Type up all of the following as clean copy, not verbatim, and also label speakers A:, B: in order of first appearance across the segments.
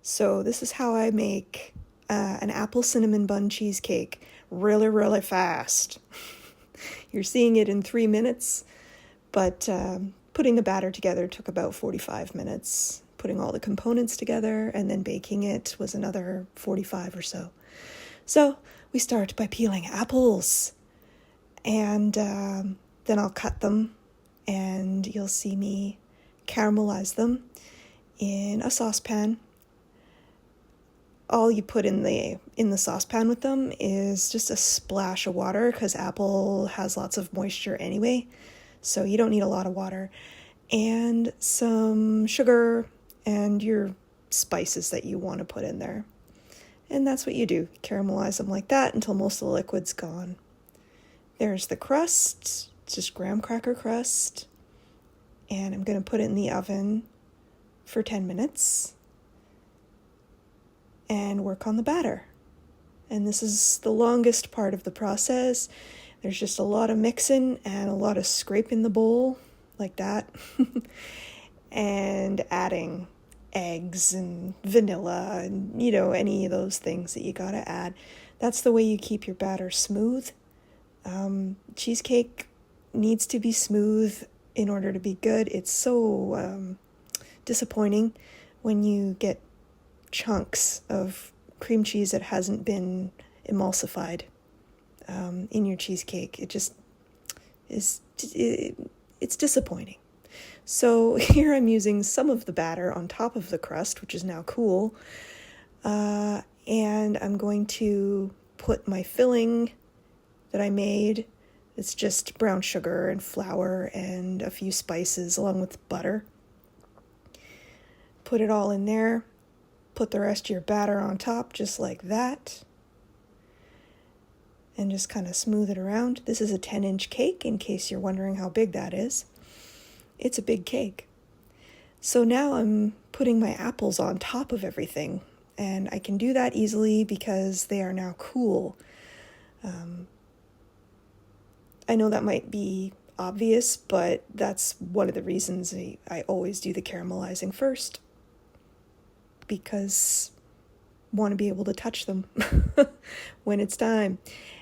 A: So this is how I make an apple cinnamon bun cheesecake really, really fast. You're seeing it in 3 minutes, but putting the batter together took about 45 minutes. Putting all the components together and then baking it was another 45 or so. So we start by peeling apples, and then I'll cut them, and you'll see me caramelize them in a saucepan. All you put in the saucepan with them is just a splash of water, because apple has lots of moisture anyway, so you don't need a lot of water, and some sugar and your spices that you want to put in there. And that's what you do. Caramelize them like that until most of the liquid's gone. There's the crust. It's just graham cracker crust. And I'm going to put it in the oven for 10 minutes and work on the batter. And this is the longest part of the process. There's just a lot of mixing and a lot of scraping the bowl like that. And adding eggs and vanilla and, any of those things that you gotta add. That's the way you keep your batter smooth. Cheesecake needs to be smooth in order to be good. It's so disappointing when you get chunks of cream cheese that hasn't been emulsified in your cheesecake. It just is, it's disappointing. So here I'm using some of the batter on top of the crust, which is now cool, and I'm going to put my filling that I made. It's just brown sugar and flour and a few spices along with butter. Put it all in there. Put the rest of your batter on top just like that, and just kind of smooth it around. This is a 10-inch cake, in case you're wondering how big that is. It's a big cake. So now I'm putting my apples on top of everything, and I can do that easily because they are now cool. I know that might be obvious, but that's one of the reasons I always do the caramelizing first, because I want to be able to touch them when it's time.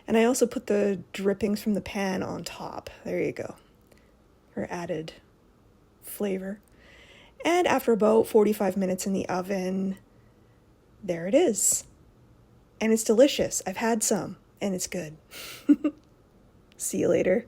A: And I also put the drippings from the pan on top. There you go, for added flavor. And after about 45 minutes in the oven, there it is. And it's delicious. I've had some, and it's good. See you later.